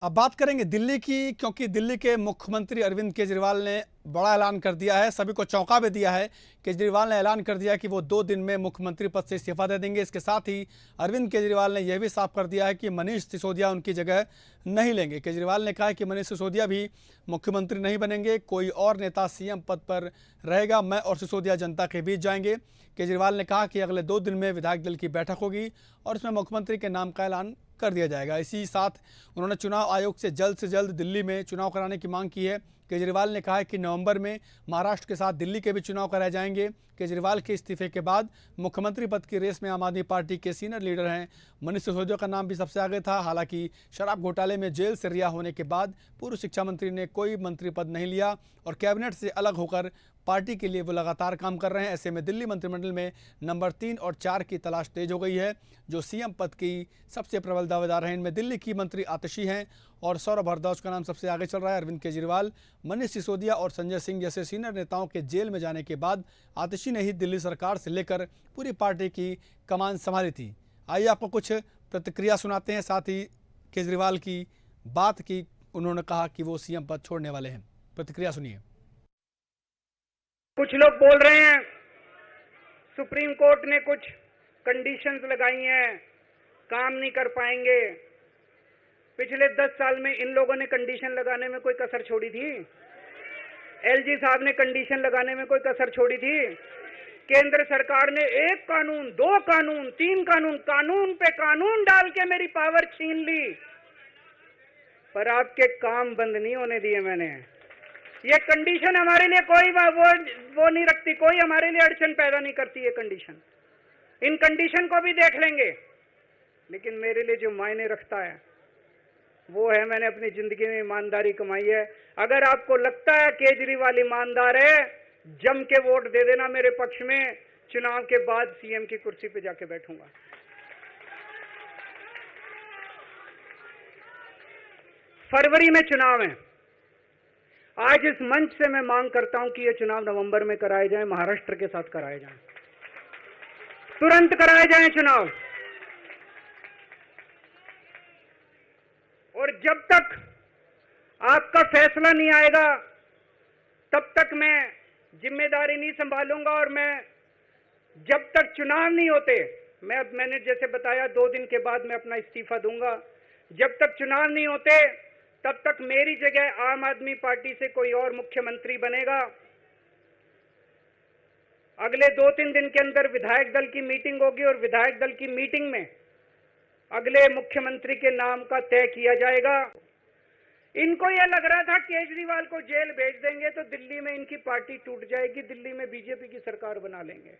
अब बात करेंगे दिल्ली की, क्योंकि दिल्ली के मुख्यमंत्री अरविंद केजरीवाल ने बड़ा ऐलान कर दिया है, सभी को चौंका भी दिया है। केजरीवाल ने ऐलान कर दिया है कि वो 2 दिन में मुख्यमंत्री पद से इस्तीफा दे देंगे। इसके साथ ही अरविंद केजरीवाल ने यह भी साफ कर दिया है कि मनीष सिसोदिया उनकी जगह नहीं लेंगे। केजरीवाल ने कहा है कि मनीष सिसोदिया भी मुख्यमंत्री नहीं बनेंगे, कोई और नेता सीएम पद पर रहेगा, मैं और सिसोदिया जनता के बीच जाएंगे। केजरीवाल ने कहा कि अगले 2 दिन में विधायक दल की बैठक होगी और इसमें मुख्यमंत्री के नाम का ऐलान कर दिया जाएगा। इसी साथ उन्होंने चुनाव आयोग से जल्द दिल्ली में चुनाव कराने की मांग की है। केजरीवाल ने कहा है कि नवंबर में महाराष्ट्र के साथ दिल्ली के भी चुनाव कराए जाएंगे। केजरीवाल के इस्तीफे के बाद मुख्यमंत्री पद की रेस में आम आदमी पार्टी के सीनियर लीडर हैं मनीष सिसोदिया का नाम भी सबसे आगे था। हालांकि शराब घोटाले में जेल से रिहा होने के बाद पूर्व शिक्षा मंत्री ने कोई मंत्री पद नहीं लिया और कैबिनेट से अलग होकर पार्टी के लिए वो लगातार काम कर रहे हैं। ऐसे में दिल्ली मंत्रिमंडल में नंबर 3 और 4 की तलाश तेज हो गई है। जो सीएम पद की सबसे प्रबल दावेदार हैं, इनमें दिल्ली की मंत्री आतिशी हैं और सौरभ भारद्वाज का नाम सबसे आगे चल रहा है। अरविंद केजरीवाल, मनीष सिसोदिया और संजय सिंह जैसे सीनियर नेताओं के जेल में जाने के बाद आतिशी ने ही दिल्ली सरकार से लेकर पूरी पार्टी की कमान संभाली थी। आइए आपको कुछ प्रतिक्रिया सुनाते हैं। साथ ही केजरीवाल की बात की, उन्होंने कहा कि वो सीएम पद छोड़ने वाले हैं। प्रतिक्रिया सुनिए। कुछ लोग बोल रहे हैं सुप्रीम कोर्ट ने कुछ कंडीशंस लगाई हैं, काम नहीं कर पाएंगे। पिछले 10 साल में इन लोगों ने कंडीशन लगाने में कोई कसर छोड़ी थी? एलजी साहब ने कंडीशन लगाने में कोई कसर छोड़ी थी? केंद्र सरकार ने 1 कानून, 2 कानून, 3 कानून, कानून पे कानून डाल के मेरी पावर छीन ली, पर आपके काम बंद नहीं होने दिए मैंने। ये कंडीशन हमारे लिए कोई वो नहीं रखती, कोई हमारे लिए अड़चन पैदा नहीं करती ये कंडीशन। इन कंडीशन को भी देख लेंगे, लेकिन मेरे लिए जो मायने रखता है वो है मैंने अपनी जिंदगी में ईमानदारी कमाई है। अगर आपको लगता है केजरीवाल ईमानदार है, जम के वोट दे देना मेरे पक्ष में। चुनाव के बाद सीएम की कुर्सी पे जाके बैठूंगा। फरवरी में चुनाव है। आज इस मंच से मैं मांग करता हूं कि ये चुनाव नवंबर में कराए जाएं, महाराष्ट्र के साथ कराए जाएं, तुरंत कराए जाएं चुनाव। और जब तक आपका फैसला नहीं आएगा तब तक मैं जिम्मेदारी नहीं संभालूंगा। और मैं जब तक चुनाव नहीं होते, मैंने जैसे बताया 2 दिन के बाद मैं अपना इस्तीफा दूंगा। जब तक चुनाव नहीं होते तब तक मेरी जगह आम आदमी पार्टी से कोई और मुख्यमंत्री बनेगा। अगले 2-3 दिन के अंदर विधायक दल की मीटिंग होगी और विधायक दल की मीटिंग में अगले मुख्यमंत्री के नाम का तय किया जाएगा। इनको यह लग रहा था केजरीवाल को जेल भेज देंगे तो दिल्ली में इनकी पार्टी टूट जाएगी, दिल्ली में बीजेपी की सरकार बना लेंगे।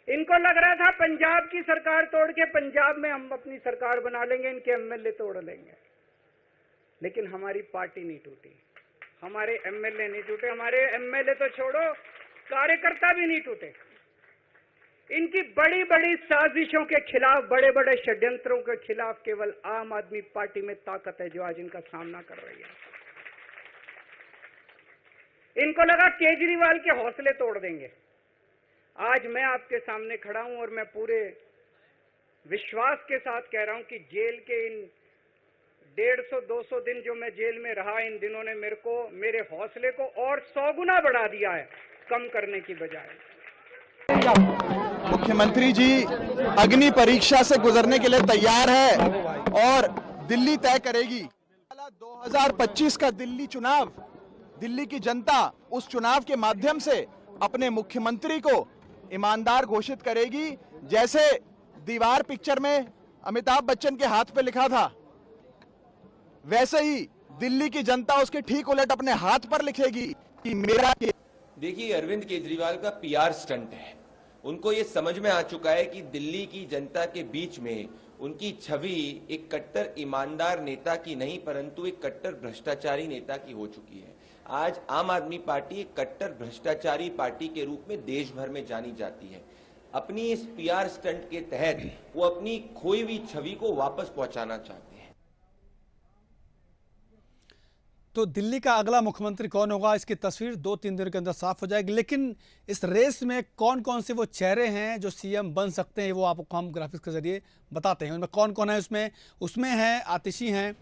इनको लग रहा था पंजाब की सरकार तोड़ के पंजाब में हम अपनी सरकार बना लेंगे, इनके एमएलए तोड़ लेंगे। लेकिन हमारी पार्टी नहीं टूटी, हमारे एमएलए नहीं टूटे, हमारे एमएलए तो छोड़ो, कार्यकर्ता भी नहीं टूटे। इनकी बड़ी बड़ी साजिशों के खिलाफ, बड़े बड़े षड्यंत्रों के खिलाफ केवल आम आदमी पार्टी में ताकत है जो आज इनका सामना कर रही है। इनको लगा केजरीवाल के हौसले तोड़ देंगे। आज मैं आपके सामने खड़ा हूं और मैं पूरे विश्वास के साथ कह रहा हूं कि जेल के इन 150-200 दिन जो मैं जेल में रहा, इन दिनों ने मेरे हौसले को और 100 गुना बढ़ा दिया है, कम करने की बजाय। मुख्यमंत्री जी अग्नि परीक्षा से गुजरने के लिए तैयार है और दिल्ली तय करेगी। 2025 का दिल्ली चुनाव, दिल्ली की जनता उस चुनाव के माध्यम से अपने मुख्यमंत्री को ईमानदार घोषित करेगी। जैसे दीवार पिक्चर में अमिताभ बच्चन के हाथ पे लिखा था, वैसे ही दिल्ली की जनता उसके ठीक उलट अपने हाथ पर लिखेगी कि मेरा। देखिए, अरविंद केजरीवाल का पीआर स्टंट है। उनको ये समझ में आ चुका है कि दिल्ली की जनता के बीच में उनकी छवि एक कट्टर ईमानदार नेता की नहीं, परंतु एक कट्टर भ्रष्टाचारी नेता की हो चुकी है। आज आम आदमी पार्टी एक कट्टर भ्रष्टाचारी पार्टी के रूप में देश भर में जानी जाती है। अपनी इस पीआर स्टंट के तहत वो अपनी खोई हुई छवि को वापस पहुंचाना चाहते हैं। तो दिल्ली का अगला मुख्यमंत्री कौन होगा, इसकी तस्वीर 2-3 दिन के अंदर साफ हो जाएगी। लेकिन इस रेस में कौन कौन से वो चेहरे हैं जो सीएम बन सकते हैं, वो आपको हम ग्राफिक्स के जरिए बताते हैं। उनमें कौन कौन है, उसमें है आतिशी हैं,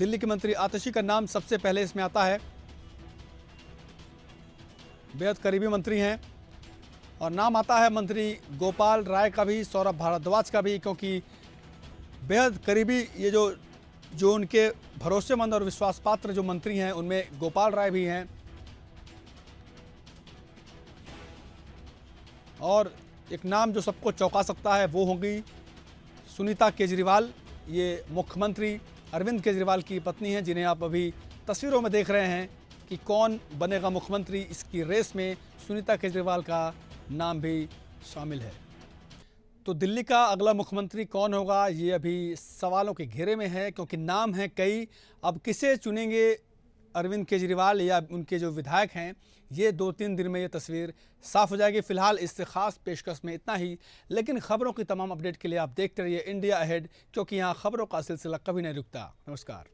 दिल्ली के मंत्री आतिशी का नाम सबसे पहले इसमें आता है। बेहद करीबी मंत्री हैं। और नाम आता है मंत्री गोपाल राय का भी, सौरभ भारद्वाज का भी, क्योंकि बेहद करीबी ये जो उनके भरोसेमंद और विश्वास पात्र जो मंत्री हैं उनमें गोपाल राय भी हैं। और एक नाम जो सबको चौंका सकता है वो होगी सुनीता केजरीवाल। ये मुख्यमंत्री अरविंद केजरीवाल की पत्नी हैं, जिन्हें आप अभी तस्वीरों में देख रहे हैं कि कौन बनेगा मुख्यमंत्री। इसकी रेस में सुनीता केजरीवाल का नाम भी शामिल है। तो दिल्ली का अगला मुख्यमंत्री कौन होगा ये अभी सवालों के घेरे में है, क्योंकि नाम है कई। अब किसे चुनेंगे अरविंद केजरीवाल या उनके जो विधायक हैं, ये 2-3 दिन में ये तस्वीर साफ हो जाएगी। फिलहाल इससे खास पेशकश में इतना ही, लेकिन खबरों की तमाम अपडेट के लिए आप देखते रहिए इंडिया अहेड, क्योंकि यहाँ खबरों का सिलसिला कभी नहीं रुकता। नमस्कार।